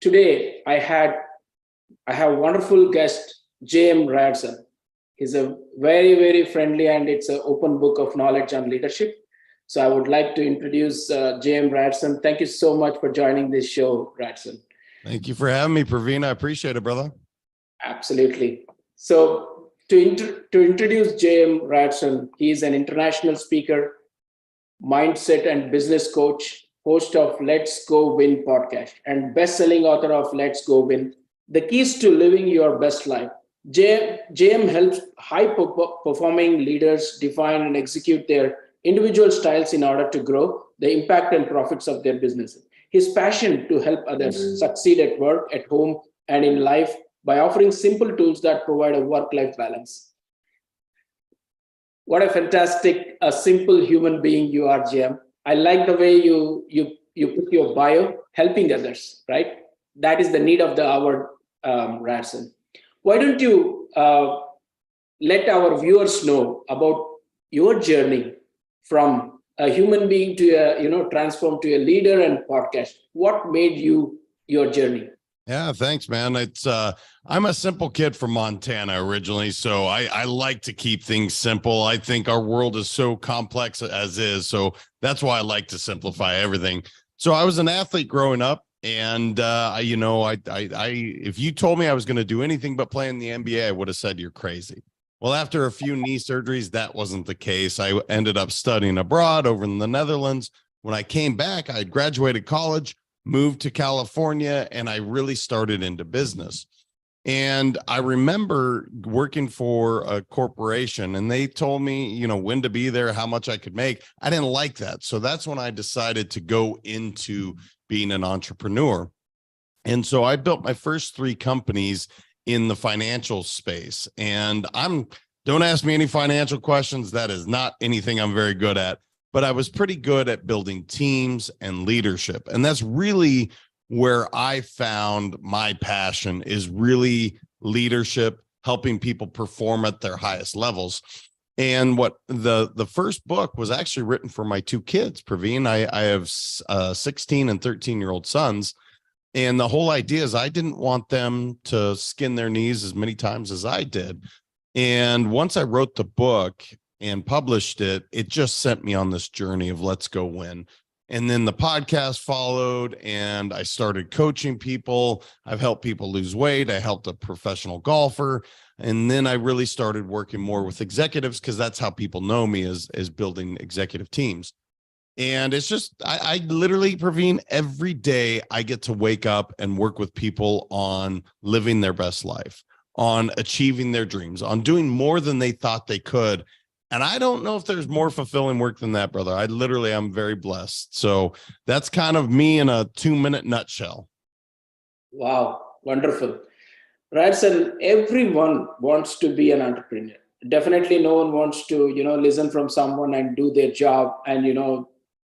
Today I have a wonderful guest, J.M. Radson. He's a very friendly and it's an open book of knowledge on leadership. So I would like to introduce J.M. Radson. Thank you so much for joining this show, Radson. Thank you for having me, Praveen. I appreciate it, brother. Absolutely. So to introduce J.M. Radson, he is an international speaker, mindset and business coach, host of Let's Go Win podcast, and best-selling author of Let's Go Win, The Keys to Living Your Best Life. JM helps high-performing leaders define and execute their individual styles in order to grow the impact and profits of their businesses. His passion to help others succeed at work, at home, and in life by offering simple tools that provide a work-life balance. What a fantastic, a simple human being you are, JM. I like the way you put your bio, helping others, right? That is the need of the hour, Radson. Why don't you let our viewers know about your journey from a human being to transform to a leader and podcast? What made you your journey? Yeah, thanks, man. It's I'm a simple kid from Montana originally, so I like to keep things simple. I think our world is so complex as is, so that's why I like to simplify everything. So I was an athlete growing up, and I if you told me I was going to do anything but play in the NBA, I would have said you're crazy. Well, after a few knee surgeries, that wasn't the case. I ended up studying abroad over in the Netherlands. When I came back, I had graduated college, moved to California, and I really started into business. And I remember working for a corporation, and they told me, when to be there, how much I could make. I didn't like that. So that's when I decided to go into being an entrepreneur. And so I built my first 3 companies in the financial space. And don't ask me any financial questions. That is not anything I'm very good at. But I was pretty good at building teams and leadership. And that's really where I found my passion, is really leadership, helping people perform at their highest levels. And what the first book was actually written for my 2 kids, Praveen. I have 16 and 13-year-old sons. And the whole idea is I didn't want them to skin their knees as many times as I did. And once I wrote the book and published it, it just sent me on this journey of let's go win. And then the podcast followed, and I started coaching people. I've helped people lose weight. I helped a professional golfer. And then I really started working more with executives, because that's how people know me, as building executive teams. And it's just, I literally, Praveen, every day I get to wake up and work with people on living their best life, on achieving their dreams, on doing more than they thought they could. And I don't know if there's more fulfilling work than that, brother. I'm very blessed. So that's kind of me in a 2-minute nutshell. Wow, wonderful. Radson, everyone wants to be an entrepreneur. Definitely no one wants to, listen from someone and do their job and,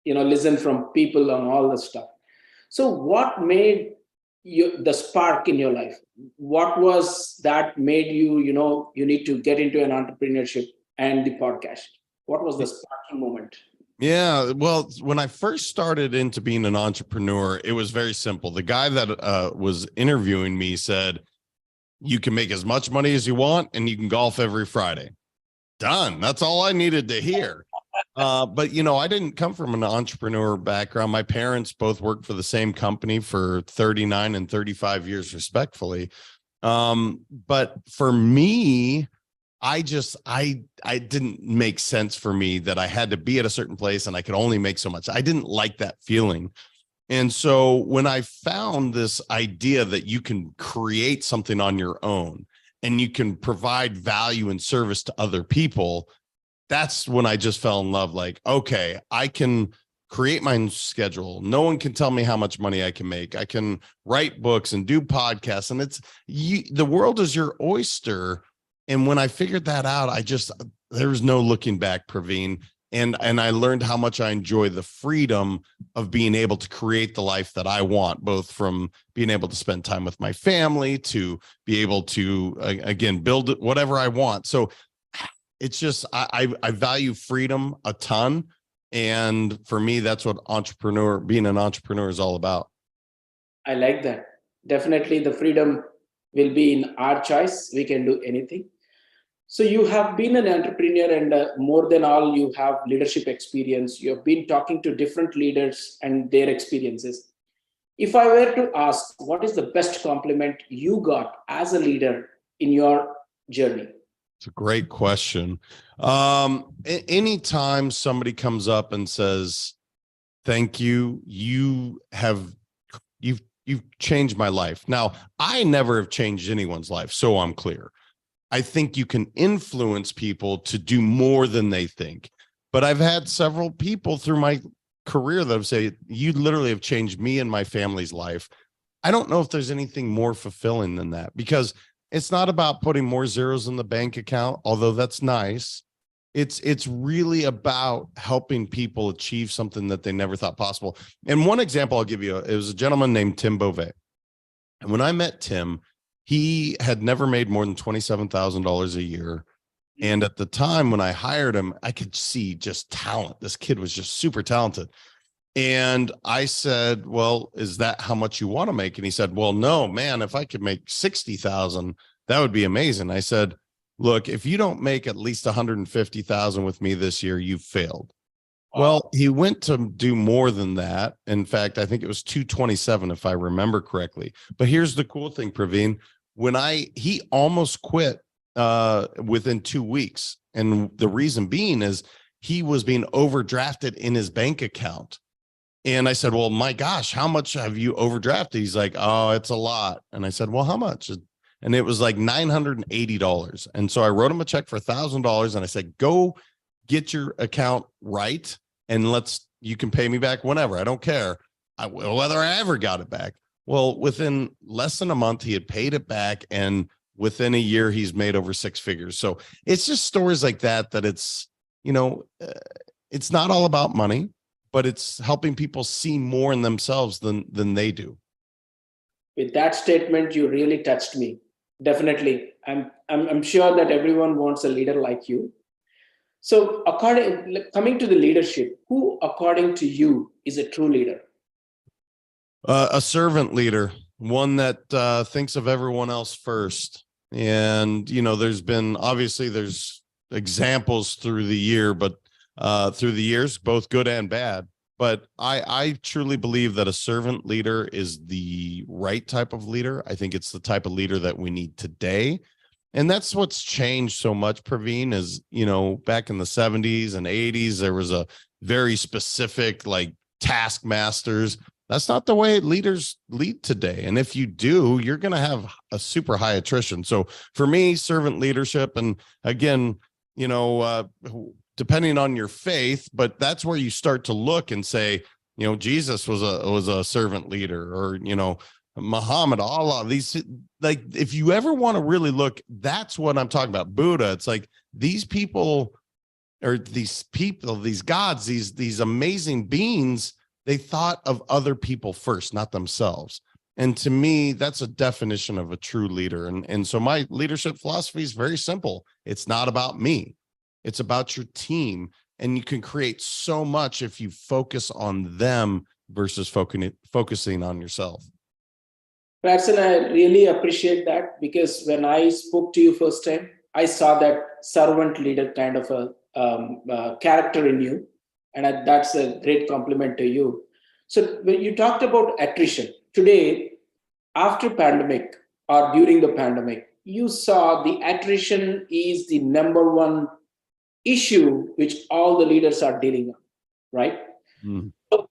listen from people on all the stuff. So what made you the spark in your life? What was that made you, you need to get into an entrepreneurship and the podcast? What was the sparking moment? Yeah, well, when I first started into being an entrepreneur, it was very simple. The guy that was interviewing me said, you can make as much money as you want and you can golf every Friday. Done. That's all I needed to hear. But, I didn't come from an entrepreneur background. My parents both worked for the same company for 39 and 35 years, respectfully. But for me, I didn't make sense for me that I had to be at a certain place and I could only make so much. I didn't like that feeling. And so when I found this idea that you can create something on your own and you can provide value and service to other people, that's when I just fell in love. Like, okay, I can create my own schedule. No one can tell me how much money I can make. I can write books and do podcasts, and the world is your oyster. And when I figured that out, there's no looking back, Praveen. And I learned how much I enjoy the freedom of being able to create the life that I want, both from being able to spend time with my family to be able to, again, build whatever I want. So it's just, I value freedom a ton. And for me, that's what being an entrepreneur is all about. I like that. Definitely the freedom will be in our choice. We can do anything. So you have been an entrepreneur, and more than all, you have leadership experience. You have been talking to different leaders and their experiences. If I were to ask, what is the best compliment you got as a leader in your journey? It's a great question. Anytime somebody comes up and says, thank you, you've changed my life. Now, I never have changed anyone's life, so I'm clear. I think you can influence people to do more than they think. But I've had several people through my career that have said, you literally have changed me and my family's life. I don't know if there's anything more fulfilling than that, because it's not about putting more zeros in the bank account, although that's nice. It's really about helping people achieve something that they never thought possible. And one example I'll give you, it was a gentleman named Tim Beauvais. And when I met Tim, he had never made more than $27,000 a year. And at the time when I hired him, I could see just talent. This kid was just super talented. And I said, well, is that how much you want to make? And he said, well, no, man, if I could make 60,000, that would be amazing. I said, look, if you don't make at least 150,000 with me this year, you've failed. Wow. Well, he went to do more than that. In fact, I think it was 227, if I remember correctly. But here's the cool thing, Praveen. He almost quit within 2 weeks. And the reason being is he was being overdrafted in his bank account. And I said, well, my gosh, how much have you overdrafted? He's like, oh, it's a lot. And I said, well, how much? And it was like $980. And so I wrote him a check for $1,000. And I said, go get your account right. And you can pay me back whenever. I don't care whether I ever got it back. Well, within less than a month, he had paid it back. And within a year, he's made over six figures. So it's just stories like that it's, it's not all about money, but it's helping people see more in themselves than they do. With that statement, you really touched me. Definitely. I'm sure that everyone wants a leader like you. So coming to the leadership, who, according to you, is a true leader? A servant leader, one that thinks of everyone else first. And, there's examples through the years, both good and bad. But I truly believe that a servant leader is the right type of leader. I think it's the type of leader that we need today. And that's what's changed so much, Praveen, is, back in the 70s and 80s, there was a very specific taskmasters. That's not the way leaders lead today. And if you do, you're going to have a super high attrition. So for me, servant leadership, and again, depending on your faith, but that's where you start to look and say, Jesus was a servant leader, or, Muhammad, Allah, if you ever want to really look, that's what I'm talking about. Buddha. It's like these people, these gods, these amazing beings, they thought of other people first, not themselves. And to me, that's a definition of a true leader. And so my leadership philosophy is very simple. It's not about me. It's about your team. And you can create so much if you focus on them versus focusing on yourself. Ratson, I really appreciate that, because when I spoke to you first time, I saw that servant leader kind of a character in you. And that's a great compliment to you. So when you talked about attrition today, after pandemic or during the pandemic, you saw the attrition is the number one issue which all the leaders are dealing with, right? Mm. So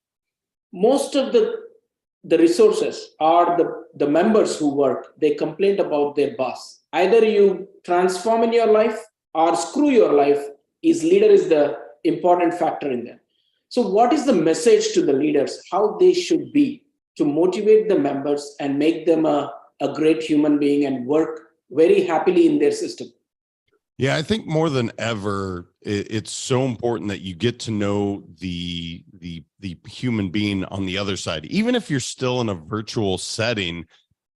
most of the resources or the members who work, they complain about their boss. Either you transform in your life or screw your life. Leader is the important factor in there. So what is the message to the leaders, how they should be to motivate the members and make them a great human being and work very happily in their system? Yeah, I think more than ever, it's so important that you get to know the human being on the other side. Even if you're still in a virtual setting,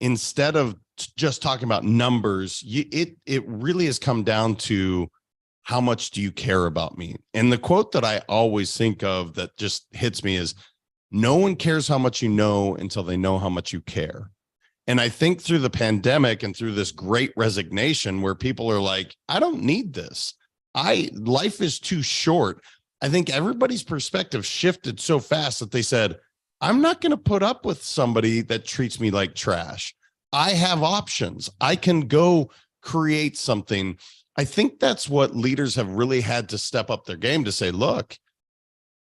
instead of just talking about numbers, it really has come down to, how much do you care about me? And the quote that I always think of that just hits me is, no one cares how much you know until they know how much you care. And I think through the pandemic and through this great resignation where people are like, I don't need this. Life is too short. I think everybody's perspective shifted so fast that they said, I'm not going to put up with somebody that treats me like trash. I have options. I can go create something. I think that's what leaders have really had to step up their game to say, look,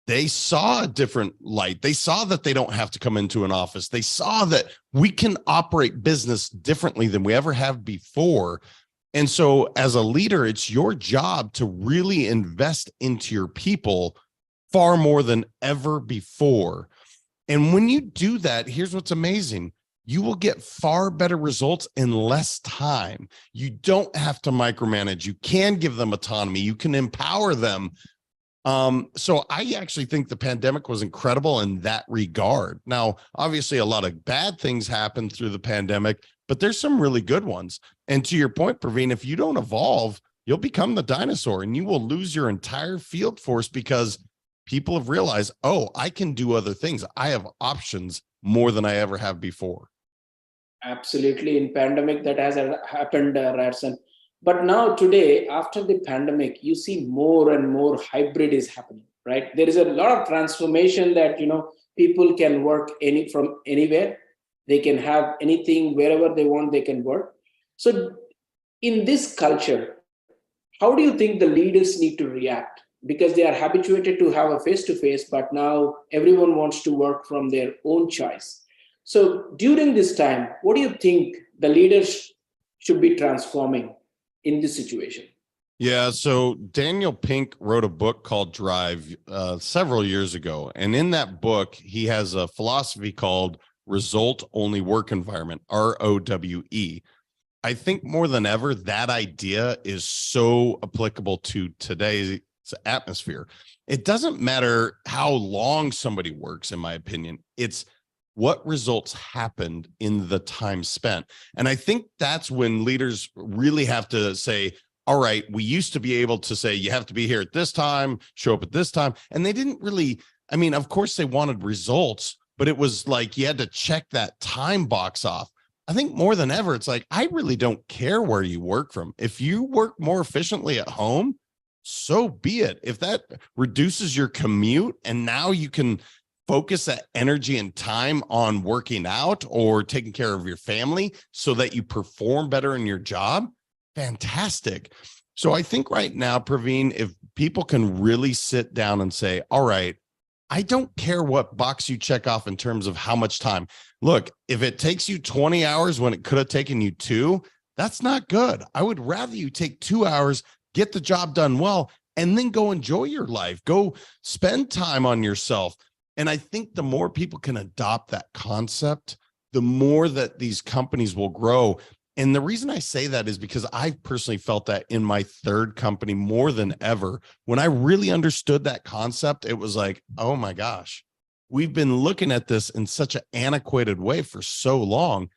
they saw a different light. They saw that they don't have to come into an office. They saw that we can operate business differently than we ever have before. And so as a leader, it's your job to really invest into your people far more than ever before. And when you do that, here's what's amazing. You will get far better results in less time. You don't have to micromanage. You can give them autonomy. You can empower them. So I actually think the pandemic was incredible in that regard. Now, obviously, a lot of bad things happened through the pandemic, but there's some really good ones. And to your point, Praveen, if you don't evolve, you'll become the dinosaur and you will lose your entire field force because people have realized, oh, I can do other things. I have options more than I ever have before. Absolutely. In pandemic, that has happened, Radson. But now today, after the pandemic, you see more and more hybrid is happening, right? There is a lot of transformation that, people can work from anywhere. They can have anything, wherever they want, they can work. So in this culture, how do you think the leaders need to react? Because they are habituated to have a face-to-face, but now everyone wants to work from their own choice. So during this time, what do you think the leaders should be transforming in this situation? Yeah, so Daniel Pink wrote a book called Drive several years ago. And in that book, he has a philosophy called result only work environment, ROWE. I think more than ever, that idea is so applicable to today's atmosphere. It doesn't matter how long somebody works, in my opinion. It's what results happened in the time spent. And I think that's when leaders really have to say, all right, we used to be able to say, you have to be here at this time, show up at this time. And they didn't really, I mean, of course they wanted results, but it was like you had to check that time box off. I think more than ever, it's like, I really don't care where you work from. If you work more efficiently at home, so be it. If that reduces your commute and now you can focus that energy and time on working out or taking care of your family so that you perform better in your job, fantastic. So I think right now, Praveen, if people can really sit down and say, all right, I don't care what box you check off in terms of how much time. Look, if it takes you 20 hours when it could have taken you 2, that's not good. I would rather you take 2 hours, get the job done well, and then go enjoy your life. Go spend time on yourself. And I think the more people can adopt that concept, the more that these companies will grow. And the reason I say that is because I personally felt that in my third company more than ever. When I really understood that concept, it was like, oh my gosh, we've been looking at this in such an antiquated way for so long.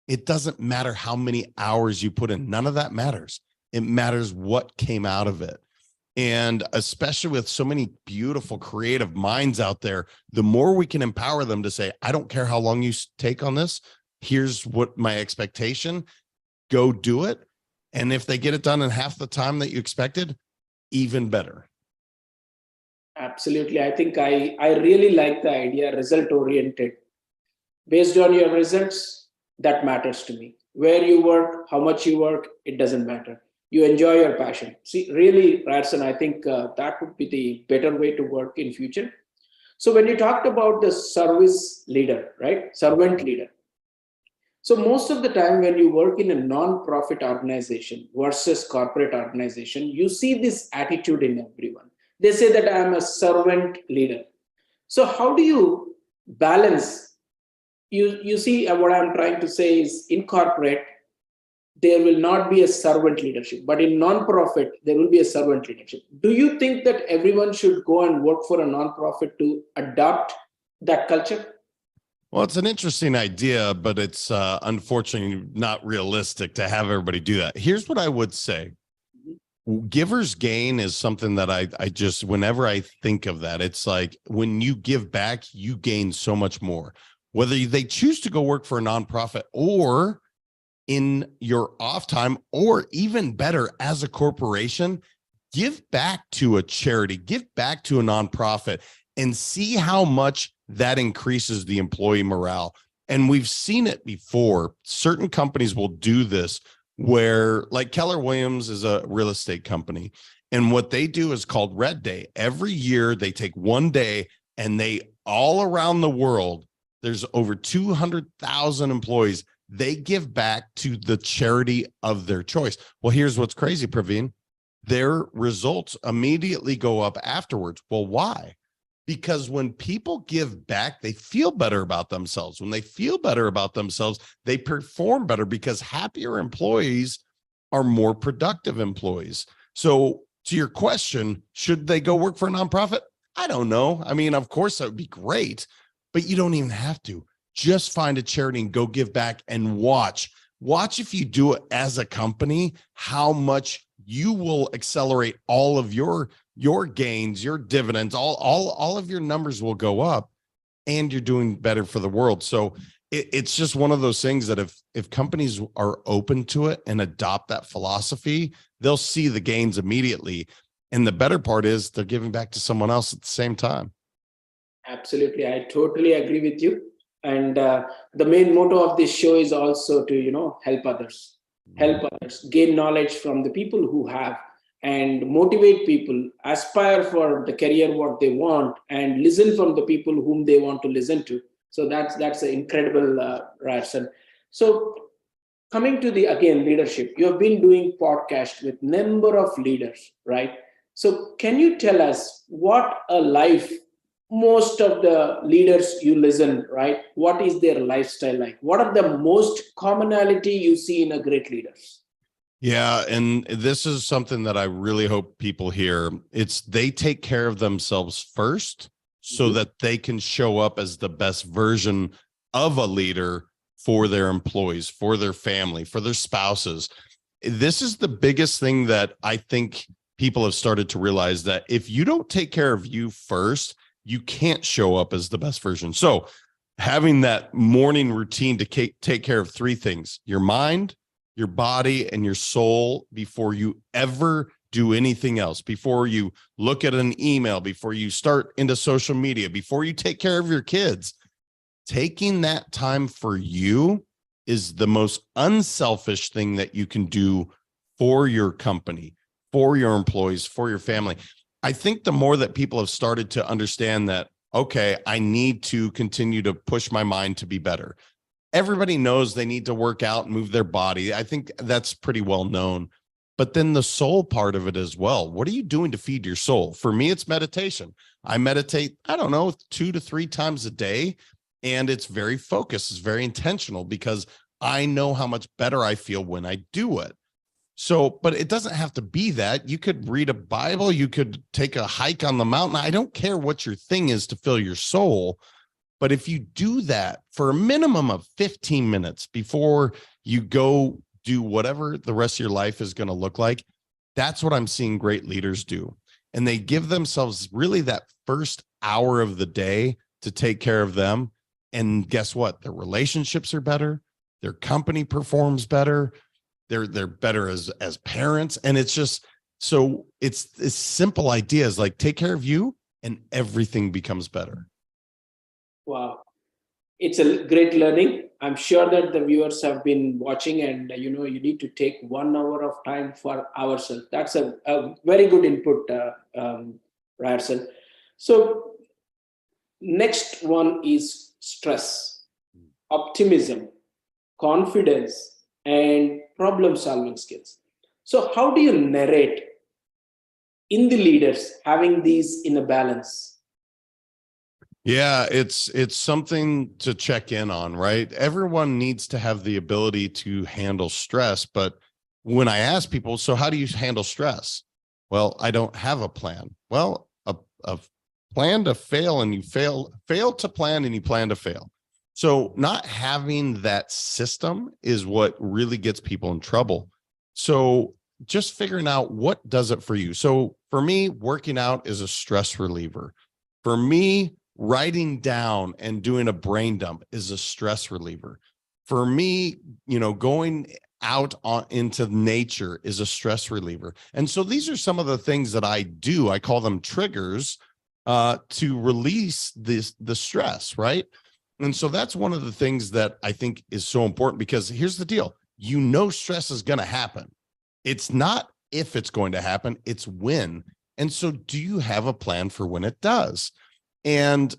It doesn't matter how many hours you put in. None of that matters. It matters what came out of it. And especially with so many beautiful creative minds out there, the more we can empower them to say, I don't care how long you take on this. Here's what my expectation. Go do it. And if they get it done in half the time that you expected, even better. Absolutely. I think I really like the idea, result oriented. Based on your results, that matters to me. Where you work, how much you work, it doesn't matter. You enjoy your passion. See, really, Radson, I think that would be the better way to work in future. So when you talked about the service leader, right? Servant leader. So most of the time when you work in a non-profit organization versus corporate organization, you see this attitude in everyone. They say that I'm a servant leader. So how do you balance? You see what I'm trying to say is in corporate, there will not be a servant leadership, but in non-profit, there will be a servant leadership. Do you think that everyone should go and work for a non-profit to adopt that culture? Well, it's an interesting idea, but it's unfortunately not realistic to have everybody do that. Here's what I would say. Giver's gain is something that I just, whenever I think of that, it's like when you give back, you gain so much more. whether they choose to go work for a nonprofit or in your off time, or even better, as a corporation, give back to a charity, give back to a nonprofit, and see how much that increases the employee morale. And we've seen it before. Certain companies will do this where, like Keller Williams is a real estate company. And what they do is called Red Day. Every year they take one day and they all around the world, there's over 200,000 employees. They give back to the charity of their choice. Well, here's what's crazy, Praveen. Their results immediately go up afterwards. Well, why? Because when people give back, they feel better about themselves. When they feel better about themselves, they perform better, because happier employees are more productive employees. So to your question, should they go work for a nonprofit? I don't know. I mean, of course, that would be great, but you don't even have to. Just find a charity and go give back, and watch if you do it as a company, how much you will accelerate all of your gains, your dividends, all of your numbers will go up, and you're doing better for the world. So it's just one of those things that if companies are open to it and adopt that philosophy, they'll see the gains immediately. And the better part is they're giving back to someone else at the same time. Absolutely. I totally agree with you. And the main motto of this show is also to, help others, gain knowledge from the people who have, and motivate people, aspire for the career what they want, and listen from the people whom they want to listen to. So that's an incredible Ryerson. So coming to the, again, leadership, you have been doing podcast with number of leaders, right? So can you tell us what a life, most of the leaders you listen, right? What is their lifestyle like? What are the most commonality you see in a great leaders? Yeah. And this is something that I really hope people hear. It's they take care of themselves first so that they can show up as the best version of a leader for their employees, for their family, for their spouses. This is the biggest thing that I think people have started to realize, that if you don't take care of you first, you can't show up as the best version. So having that morning routine to take care of three things: your mind, your body, and your soul, before you ever do anything else, before you look at an email, before you start into social media, before you take care of your kids. Taking that time for you is the most unselfish thing that you can do for your company, for your employees, for your family. I think the more that people have started to understand that, okay, I need to continue to push my mind to be better. Everybody knows they need to work out and move their body. I think that's pretty well known. But then the soul part of it as well. What are you doing to feed your soul? For me, it's meditation. I meditate, 2 to 3 times a day. And it's very focused. It's very intentional, because I know how much better I feel when I do it. So, but it doesn't have to be that. You could read a Bible. You could take a hike on the mountain. I don't care what your thing is to fill your soul. But if you do that for a minimum of 15 minutes before you go do whatever the rest of your life is going to look like, that's what I'm seeing great leaders do. And they give themselves really that first hour of the day to take care of them. And guess what? Their relationships are better. Their company performs better. They're better as parents. And it's just, so it's simple ideas like take care of you and everything becomes better. Wow. It's a great learning. I'm sure that the viewers have been watching, and you need to take 1 hour of time for ourselves. That's a very good input, Ryerson. So next one is stress, optimism, confidence, and problem solving skills. So how do you narrate in the leaders having these in a balance? Yeah, it's something to check in on, right? Everyone needs to have the ability to handle stress. But when I ask people, so how do you handle stress? Well, I don't have a plan. Well, a plan to fail, and you fail to plan, and you plan to fail. So not having that system is what really gets people in trouble. So just figuring out what does it for you. So for me, working out is a stress reliever. For me, Writing down and doing a brain dump is a stress reliever. For me, going out into nature is a stress reliever. And so these are some of the things that I do. I call them triggers to release the stress, right? And so that's one of the things that I think is so important, because here's the deal. Stress is going to happen. It's not if it's going to happen, it's when. And so do you have a plan for when it does? And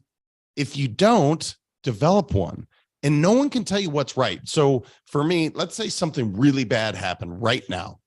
if you don't, develop one. And no one can tell you what's right. So for me, let's say something really bad happened right now.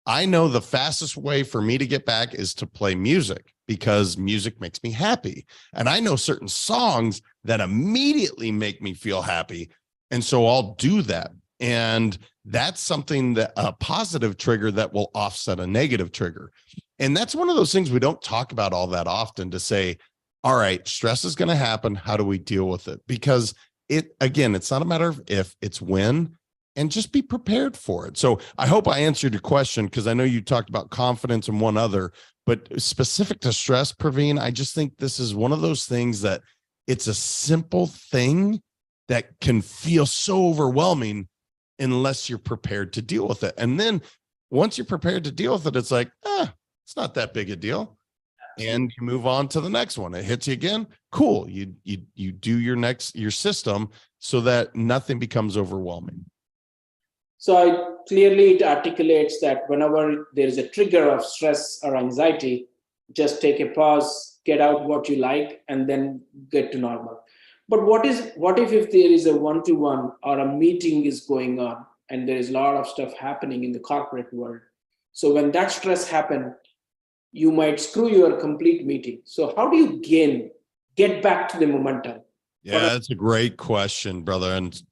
I know the fastest way for me to get back is to play music, because music makes me happy. And I know certain songs that immediately make me feel happy. And so I'll do that. And that's something that a positive trigger that will offset a negative trigger. And that's one of those things we don't talk about all that often, to say, all right, stress is going to happen. How do we deal with it? Because it's not a matter of if, it's when, and just be prepared for it. So I hope I answered your question, because I know you talked about confidence and one other, but specific to stress, Praveen, I just think this is one of those things that it's a simple thing that can feel so overwhelming unless you're prepared to deal with it. And then once you're prepared to deal with it, it's like, it's not that big a deal. And you move on to the next one. It hits you again. Cool. You do your system so that nothing becomes overwhelming. So clearly it articulates that whenever there is a trigger of stress or anxiety, just take a pause, get out what you like, and then get to normal. But what if there is a one-to-one or a meeting is going on and there is a lot of stuff happening in the corporate world? So when that stress happens, you might screw your complete meeting. So how do you get back to the momentum? Yeah, that's a great question, brother. And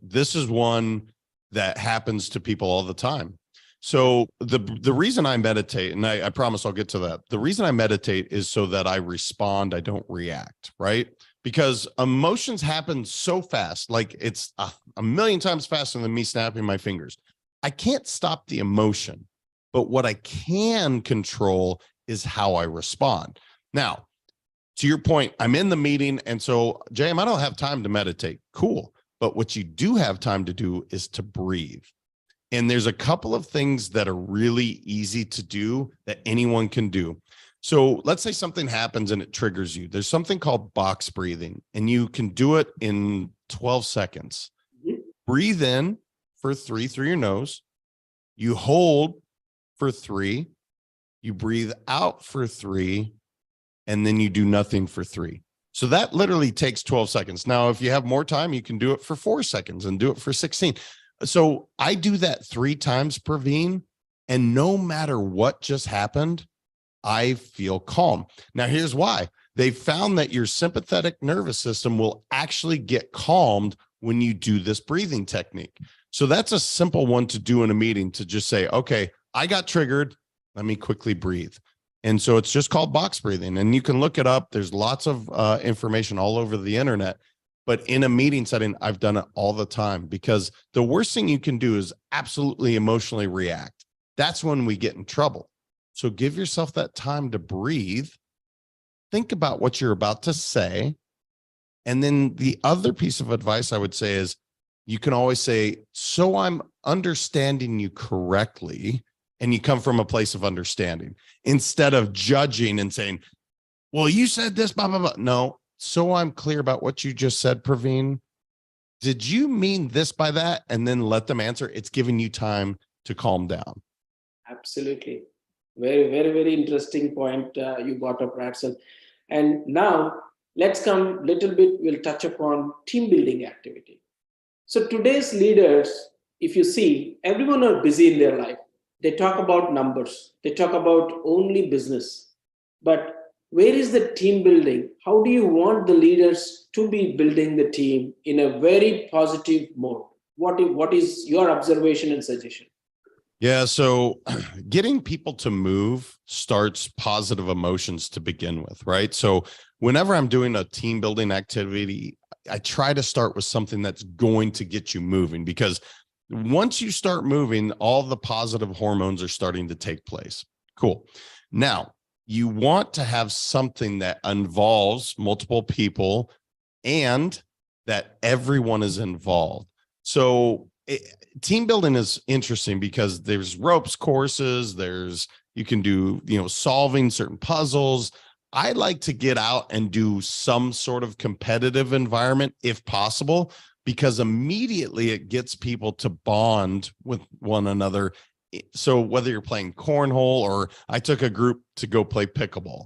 this is one that happens to people all the time. So the reason I meditate, and I promise I'll get to that. The reason I meditate is so that I respond, I don't react, right? Because emotions happen so fast, like it's a million times faster than me snapping my fingers. I can't stop the emotion, but what I can control is how I respond. Now, to your point, I'm in the meeting, and so, JM, I don't have time to meditate. Cool. But what you do have time to do is to breathe. And there's a couple of things that are really easy to do that anyone can do. So let's say something happens and it triggers you. There's something called box breathing, and you can do it in 12 seconds. Breathe in for 3 through your nose. You hold for 3. You breathe out for 3, and then you do nothing for 3. So that literally takes 12 seconds. Now, if you have more time, you can do it for 4 seconds and do it for 16. So I do that 3 times, Praveen, and no matter what just happened, I feel calm. Now, here's why. They found that your sympathetic nervous system will actually get calmed when you do this breathing technique. So that's a simple one to do in a meeting, to just say, okay, I got triggered. Let me quickly breathe. And so it's just called box breathing, and you can look it up. There's lots of information all over the internet, but in a meeting setting, I've done it all the time, because the worst thing you can do is absolutely emotionally react. That's when we get in trouble. So give yourself that time to breathe. Think about what you're about to say. And then the other piece of advice I would say is, you can always say, so I'm understanding you correctly. And you come from a place of understanding, instead of judging and saying, well, you said this, blah, blah, blah. No. So I'm clear about what you just said, Praveen. Did you mean this by that? And then let them answer. It's giving you time to calm down. Absolutely. Very, very, very interesting point you brought up, Ratson. And now let's come a little bit, we'll touch upon team building activity. So today's leaders, if you see, everyone are busy in their life. They talk about numbers. They talk about only business. But where is the team building? How do you want the leaders to be building the team in a very positive mode? What is your observation and suggestion? Yeah, so getting people to move starts positive emotions to begin with, right? So whenever I'm doing a team building activity, I try to start with something that's going to get you moving, because once you start moving, all the positive hormones are starting to take place. Cool. Now, you want to have something that involves multiple people and that everyone is involved. So team building is interesting because there's ropes courses, you can do, solving certain puzzles. I like to get out and do some sort of competitive environment if possible, because immediately it gets people to bond with one another. So whether you're playing cornhole, or I took a group to go play pickleball,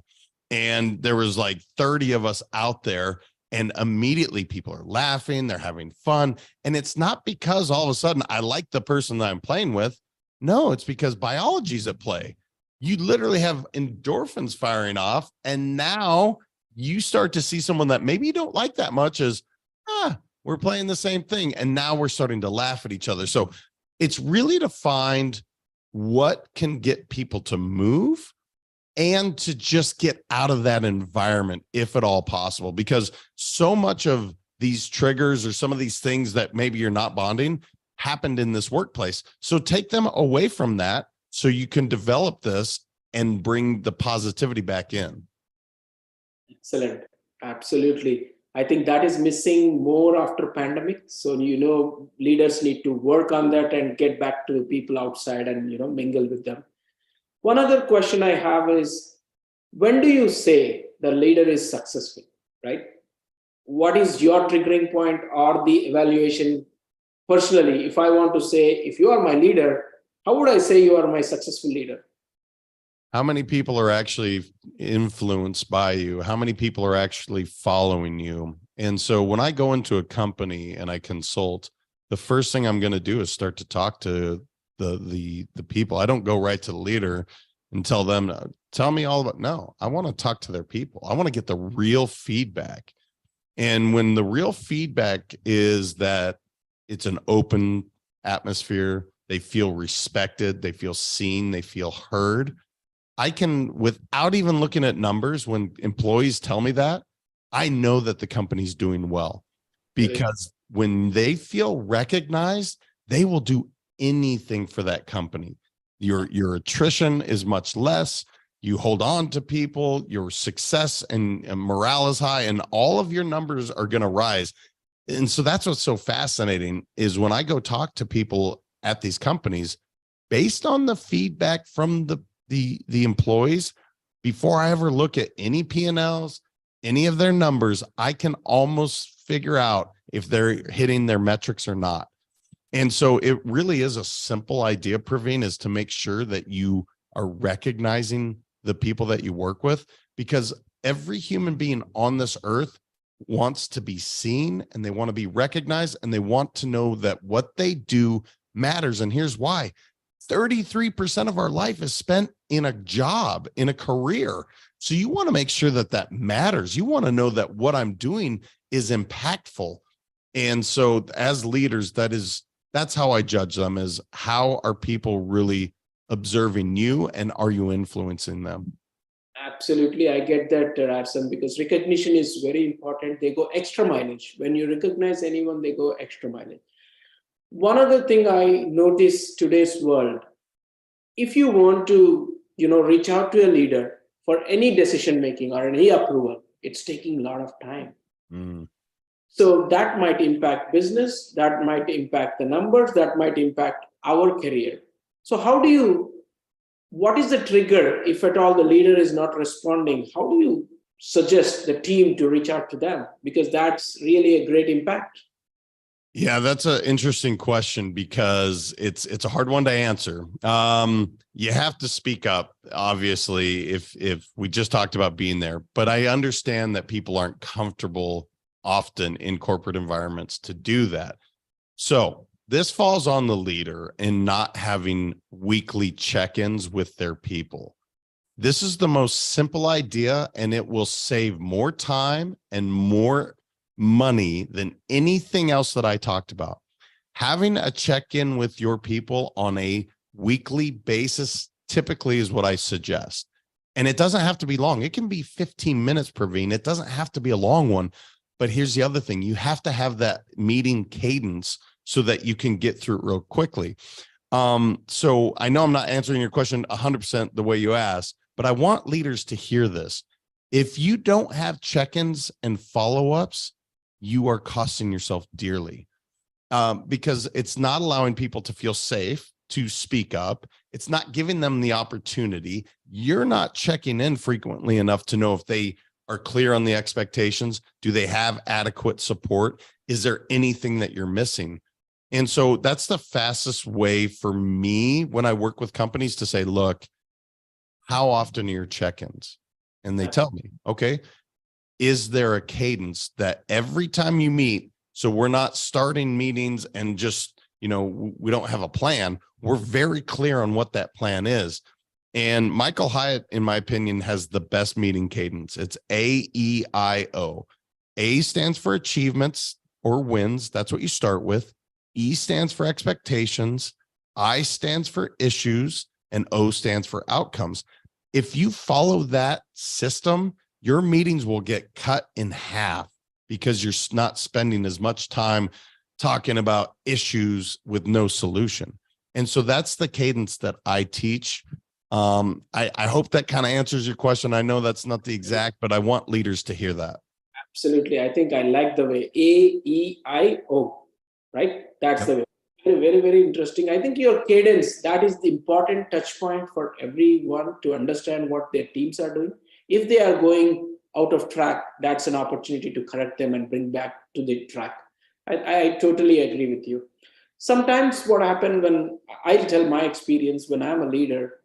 and there was like 30 of us out there, and immediately people are laughing, they're having fun. And it's not because all of a sudden I like the person that I'm playing with. No, it's because biology's at play. You literally have endorphins firing off. And now you start to see someone that maybe you don't like that much as, we're playing the same thing. And now we're starting to laugh at each other. So it's really to find what can get people to move and to just get out of that environment, if at all possible, because so much of these triggers or some of these things that maybe you're not bonding happened in this workplace. So take them away from that so you can develop this and bring the positivity back in. Excellent. Absolutely. I think that is missing more after pandemic. So, leaders need to work on that and get back to the people outside and, mingle with them. One other question I have is, when do you say the leader is successful, right? What is your triggering point or the evaluation? Personally, if I want to say, if you are my leader, how would I say you are my successful leader? How many people are actually influenced by you? How many people are actually following you? And so when I go into a company and I consult, the first thing I'm going to do is start to talk to the people. I don't go right to the leader and tell them, tell me all about, no, I want to talk to their people. I want to get the real feedback. And when the real feedback is that it's an open atmosphere, they feel respected, they feel seen, they feel heard. I can, without even looking at numbers, when employees tell me that, I know that the company's doing well, because when they feel recognized, they will do anything for that company. Your attrition is much less. You hold on to people, your success and morale is high, and all of your numbers are going to rise. And so that's what's so fascinating is when I go talk to people at these companies, based on the feedback from the employees, before I ever look at any P&Ls, any of their numbers, I can almost figure out if they're hitting their metrics or not. And so it really is a simple idea, Praveen, is to make sure that you are recognizing the people that you work with, because every human being on this earth wants to be seen, and they want to be recognized, and they want to know that what they do matters. And here's why. 33% of our life is spent in a job, in a career. So you want to make sure that that matters. You want to know that what I'm doing is impactful. And so as leaders, that's how I judge them, is how are people really observing you, and are you influencing them? Absolutely. I get that, Rarsan, because recognition is very important. They go extra mileage. When you recognize anyone, they go extra mileage. One other thing I notice today's world, if you want to, reach out to a leader for any decision making or any approval, it's taking a lot of time. So that might impact business, that might impact the numbers, that might impact our career. So what is the trigger if at all the leader is not responding? How do you suggest the team to reach out to them? Because that's really a great impact. Yeah, that's an interesting question, because it's a hard one to answer. You have to speak up, obviously, if we just talked about being there, but I understand that people aren't comfortable often in corporate environments to do that. So this falls on the leader in not having weekly check-ins with their people. This is the most simple idea, and it will save more time and more money than anything else that I talked about. Having a check-in with your people on a weekly basis typically is what I suggest. And it doesn't have to be long. It can be 15 minutes, Praveen. It doesn't have to be a long one. But here's the other thing. You have to have that meeting cadence so that you can get through it real quickly. So I know I'm not answering your question 100% the way you asked, but I want leaders to hear this. If you don't have check-ins and follow-ups, you are costing yourself dearly, because it's not allowing people to feel safe to speak up. It's not giving them the opportunity. You're not checking in frequently enough to know if they are clear on the expectations. Do they have adequate support? Is there anything that you're missing? And so that's the fastest way for me when I work with companies to say, look, how often are your check-ins? And they tell me, okay, is there a cadence that every time you meet, so we're not starting meetings and just, we don't have a plan. We're very clear on what that plan is. And Michael Hyatt, in my opinion, has the best meeting cadence. It's AEIO. A stands for achievements or wins. That's what you start with. E stands for expectations. I stands for issues. And O stands for outcomes. If you follow that system, your meetings will get cut in half because you're not spending as much time talking about issues with no solution. And so that's the cadence that I teach. I hope that kind of answers your question. I know that's not the exact, but I want leaders to hear that. Absolutely. I think I like the way AEIO, right? That's the way. Very, very, very interesting. I think your cadence, that is the important touch point for everyone to understand what their teams are doing. If they are going out of track, that's an opportunity to correct them and bring back to the track. I totally agree with you. Sometimes what happens when I'll tell my experience when I'm a leader,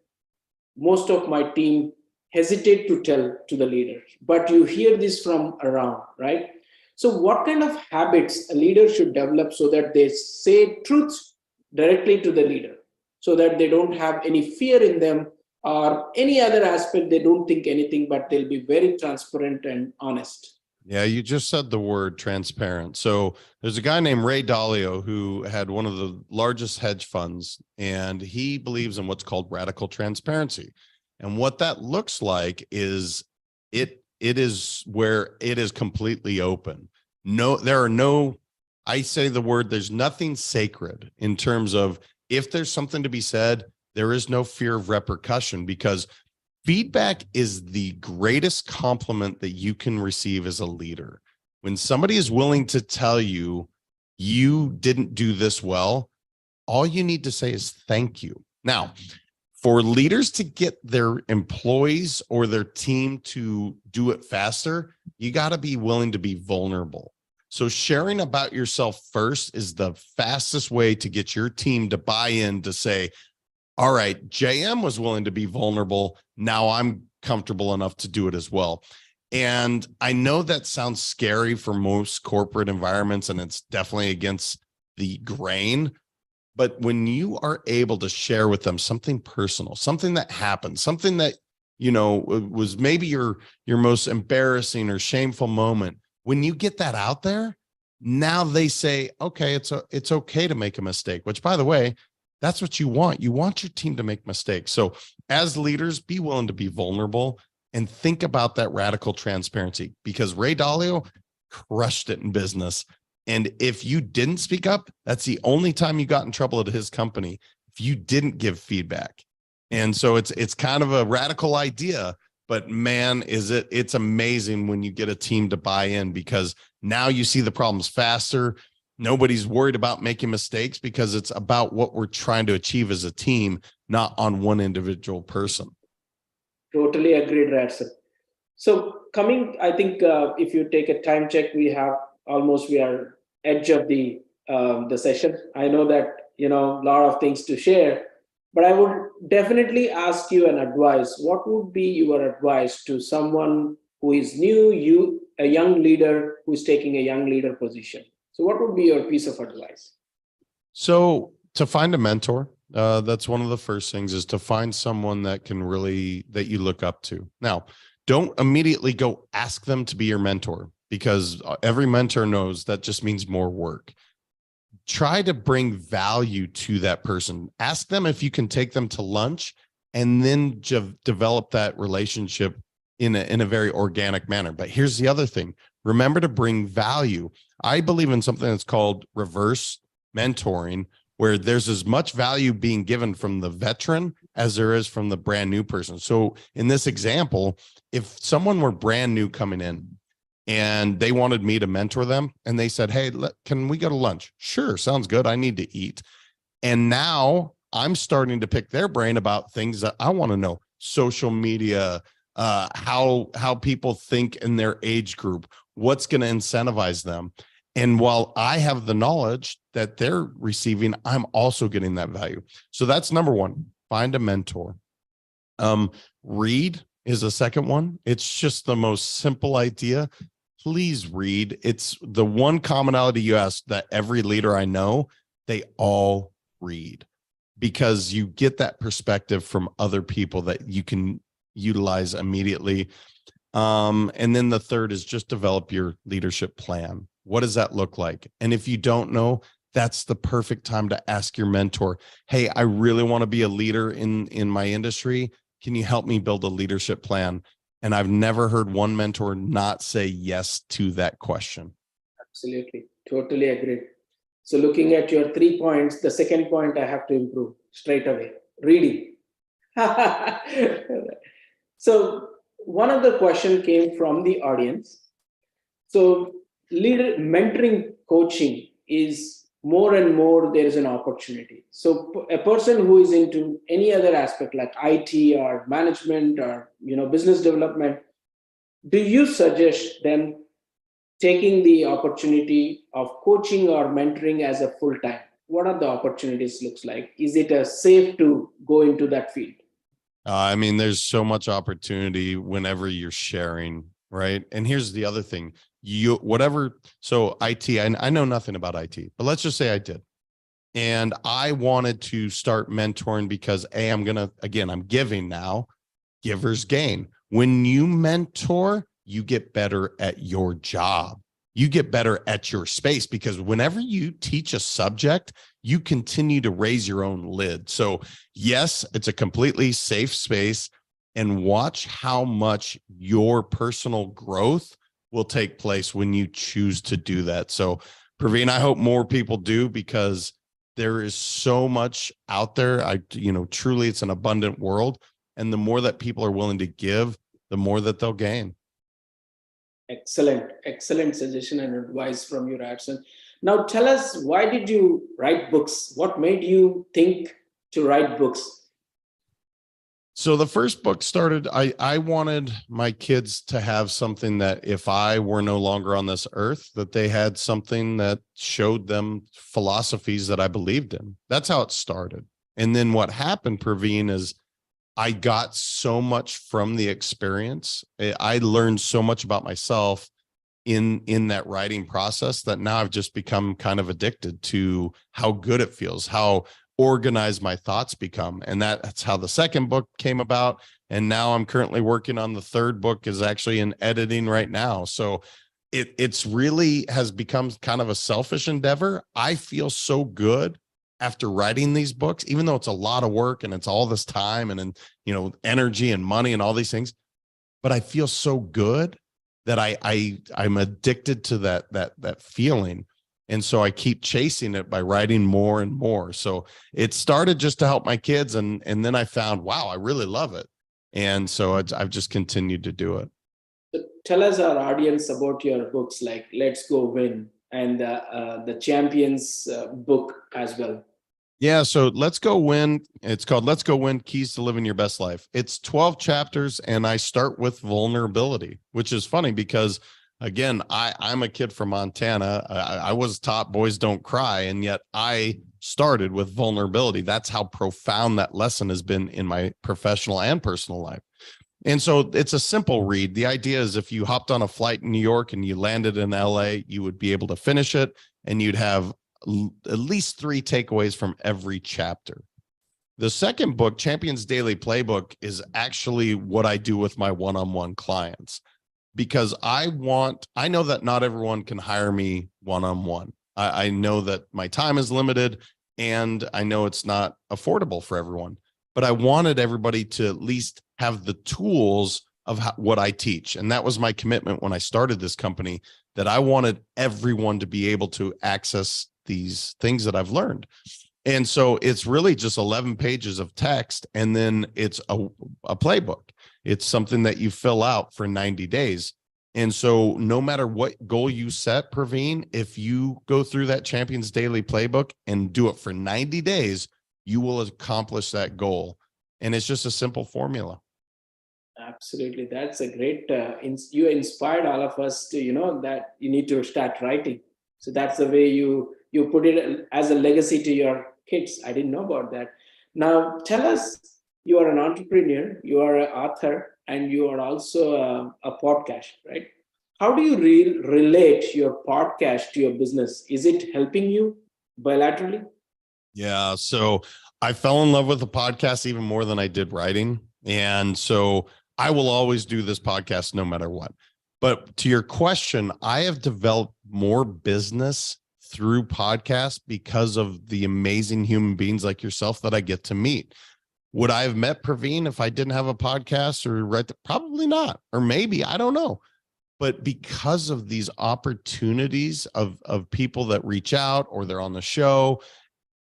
most of my team hesitate to tell to the leader, but you hear this from around, right? So what kind of habits a leader should develop so that they say truths directly to the leader, so that they don't have any fear in them or any other aspect, they don't think anything, but they'll be very transparent and honest. Yeah, you just said the word transparent. So there's a guy named Ray Dalio who had one of the largest hedge funds, and he believes in what's called radical transparency. And what that looks like is it is where it is completely open. I say the word, there's nothing sacred in terms of if there's something to be said, there is no fear of repercussion, because feedback is the greatest compliment that you can receive as a leader. When somebody is willing to tell you, you didn't do this well, all you need to say is thank you. Now, for leaders to get their employees or their team to do it faster, you got to be willing to be vulnerable. So sharing about yourself first is the fastest way to get your team to buy in, to say, all right, JM was willing to be vulnerable. Now I'm comfortable enough to do it as well. And I know that sounds scary for most corporate environments, and it's definitely against the grain. But when you are able to share with them something personal, something that happened, something that, was maybe your most embarrassing or shameful moment, when you get that out there, now they say, okay, it's okay to make a mistake, which, by the way, that's what you want. You want your team to make mistakes. So as leaders, be willing to be vulnerable and think about that radical transparency, because Ray Dalio crushed it in business. And if you didn't speak up, that's the only time you got in trouble at his company, if you didn't give feedback. And so it's kind of a radical idea, but man, it's amazing when you get a team to buy in, because now you see the problems faster. Nobody's worried about making mistakes because it's about what we're trying to achieve as a team, not on one individual person. Totally agreed, Radson. So I think if you take a time check, we are edge of the session. I know that, a lot of things to share, but I would definitely ask you an advice. What would be your advice to someone who is new, a young leader who's taking a young leader position? So what would be your piece of advice? So to find a mentor, that's one of the first things, is to find someone that you look up to. Now, don't immediately go ask them to be your mentor, because every mentor knows that just means more work. Try to bring value to that person. Ask them if you can take them to lunch, and then develop that relationship in a very organic manner. But here's the other thing. Remember to bring value. I believe in something that's called reverse mentoring, where there's as much value being given from the veteran as there is from the brand new person. So in this example, if someone were brand new coming in and they wanted me to mentor them and they said, hey, can we go to lunch? Sure, sounds good. I need to eat. And now I'm starting to pick their brain about things that I want to know. Social media, how people think in their age group, what's going to incentivize them. And while I have the knowledge that they're receiving, I'm also getting that value. So that's number one, find a mentor. Read is a second one. It's just the most simple idea. Please read. It's the one commonality you ask that every leader I know, they all read, because you get that perspective from other people that you can utilize immediately. And then the third is just develop your leadership plan. What does that look like? And if you don't know, that's the perfect time to ask your mentor, hey, I really want to be a leader in my industry. Can you help me build a leadership plan? And I've never heard one mentor not say yes to that question. Absolutely. Totally agree. So looking at your 3 points, the second point I have to improve straight away, reading. So one of the question came from the audience. So leader mentoring coaching is more and more, there is an opportunity. So a person who is into any other aspect like IT or management or business development, do you suggest them taking the opportunity of coaching or mentoring as a full time? What are the opportunities looks like? Is it safe to go into that field? I mean, there's so much opportunity whenever you're sharing, right? And here's the other thing, so IT, I know nothing about IT, but let's just say I did. And I wanted to start mentoring because I'm giving now, givers gain. When you mentor, you get better at your job. You get better at your space, because whenever you teach a subject, you continue to raise your own lid. So yes, it's a completely safe space, and watch how much your personal growth will take place when you choose to do that. So Praveen, I hope more people do, because there is so much out there. Truly it's an abundant world. And the more that people are willing to give, the more that they'll gain. Excellent suggestion and advice from you, Radson. Now tell us, why did you write books? What made you think to write books? So the first book started, I wanted my kids to have something that if I were no longer on this earth, that they had something that showed them philosophies that I believed in. That's how it started. And then what happened, Praveen, is I got so much from the experience. I learned so much about myself in that writing process that now I've just become kind of addicted to how good it feels, how organized my thoughts become. And that's how the second book came about. And now I'm currently working on the third book, is actually in editing right now. So it's really has become kind of a selfish endeavor. I feel so good after writing these books, even though it's a lot of work and it's all this time and energy and money and all these things, but I feel so good that I'm addicted to that feeling. And so I keep chasing it by writing more and more. So it started just to help my kids. And then I found, wow, I really love it. And so I've just continued to do it. So tell us, our audience, about your books like Let's Go Win and the Champions book as well. Yeah. So Let's Go Win. It's called Let's Go Win, Keys to Living Your Best Life. It's 12 chapters. And I start with vulnerability, which is funny because, again, I'm a kid from Montana. I was taught boys don't cry. And yet I started with vulnerability. That's how profound that lesson has been in my professional and personal life. And so it's a simple read. The idea is if you hopped on a flight in New York and you landed in LA, you would be able to finish it and you'd have at least 3 takeaways from every chapter. The second book, Champions Daily Playbook, is actually what I do with my one-on-one clients, because I know that not everyone can hire me one-on-one. I know that my time is limited and I know it's not affordable for everyone, but I wanted everybody to at least have the tools of what I teach. And that was my commitment when I started this company, that I wanted everyone to be able to access these things that I've learned. And so it's really just 11 pages of text, and then it's a playbook. It's something that you fill out for 90 days. And so no matter what goal you set, Praveen, if you go through that Champions Daily playbook and do it for 90 days, you will accomplish that goal. And it's just a simple formula. Absolutely. That's a great, you inspired all of us to, that you need to start writing. So that's the way you put it as a legacy to your kids. I didn't know about that. Now tell us, you are an entrepreneur, you are an author, and you are also a podcast, right? How do you relate your podcast to your business? Is it helping you bilaterally? Yeah. So I fell in love with the podcast even more than I did writing. And so I will always do this podcast no matter what. But to your question, I have developed more business through podcasts because of the amazing human beings like yourself that I get to meet. Would I have met Praveen if I didn't have a podcast or read? Probably not. Or maybe, I don't know. But because of these opportunities of people that reach out or they're on the show,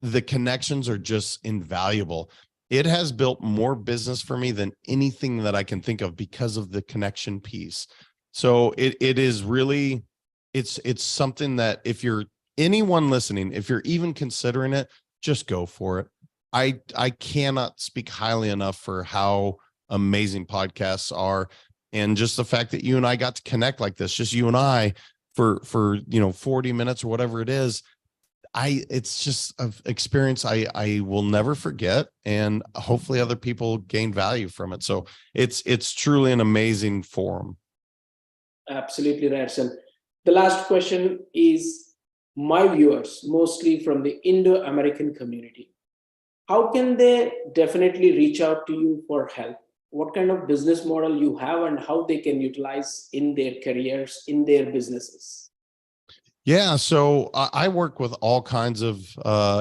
the connections are just invaluable. It has built more business for me than anything that I can think of because of the connection piece. So it is really, it's something that if you're anyone listening, if you're even considering it, just go for it. I cannot speak highly enough for how amazing podcasts are. And just the fact that you and I got to connect like this, just you and I for 40 minutes or whatever it is, it's just an experience I will never forget, and hopefully other people gain value from it. So it's truly an amazing forum. Absolutely right. So the last question is, my viewers, mostly from the Indo-American community, how can they definitely reach out to you for help? What kind of business model you have and how they can utilize in their careers, in their businesses? Yeah, so I work with all kinds of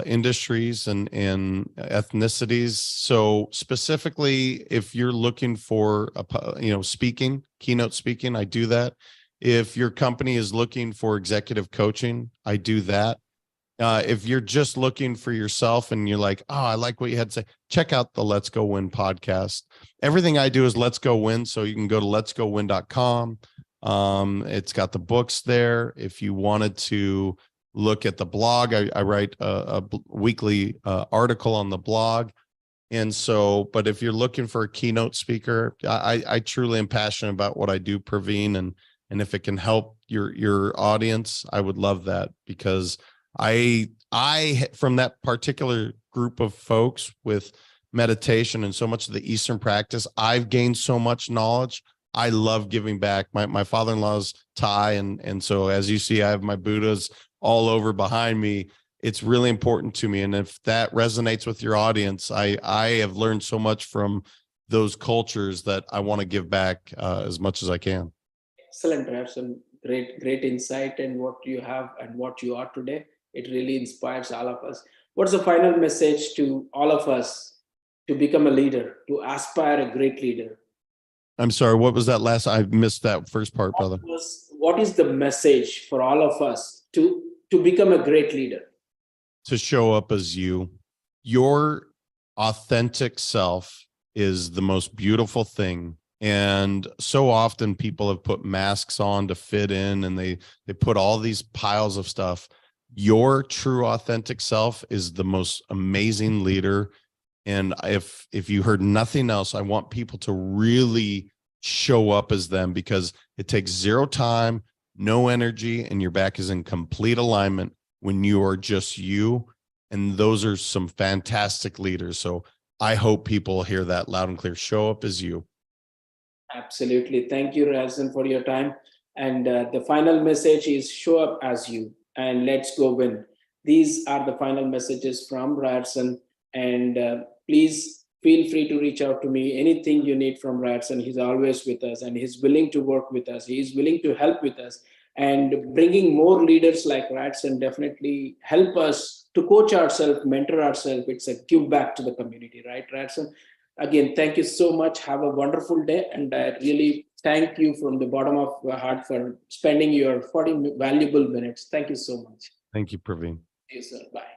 industries and ethnicities. So specifically, if you're looking for speaking, keynote speaking, I do that. If your company is looking for executive coaching, I do that. If you're just looking for yourself and you're like, oh, I like what you had to say, check out the Let's Go Win podcast. Everything I do is Let's Go Win. So you can go to letsgowin.com. It's got the books there. If you wanted to look at the blog, I write a weekly article on the blog. And so, but if you're looking for a keynote speaker, I truly am passionate about what I do, Praveen, and if it can help your audience, I would love that, because I from that particular group of folks with meditation and so much of the Eastern practice, I've gained so much knowledge. I love giving back. My father-in-law's Thai, and so as you see, I have my Buddhas all over behind me. It's really important to me, and if that resonates with your audience, I have learned so much from those cultures that I want to give back as much as I can. Excellent. Perhaps some great insight in what you have and what you are today. It really inspires all of us. What's the final message to all of us to become a leader, to aspire a great leader? I'm sorry, what was that last? I missed that first part, brother. What is the message for all of us to become a great leader? To show up as you. Your authentic self is the most beautiful thing. And so often people have put masks on to fit in, and they put all these piles of stuff. Your true authentic self is the most amazing leader. And if you heard nothing else, I want people to really show up as them, because it takes zero time, no energy, and your back is in complete alignment when you are just you. And those are some fantastic leaders. So I hope people hear that loud and clear. Show up as you. Absolutely. Thank you, Razan, for your time. And the final message is show up as you and let's go win. These are the final messages from Razan. And please feel free to reach out to me. Anything you need from Razan, he's always with us and he's willing to work with us. He's willing to help with us. And bringing more leaders like Razan definitely help us to coach ourselves, mentor ourselves. It's a give back to the community, right, Razan? Again, thank you so much. Have a wonderful day. And I really thank you from the bottom of my heart for spending your 40 valuable minutes. Thank you so much. Thank you, Praveen. Yes, sir. Bye.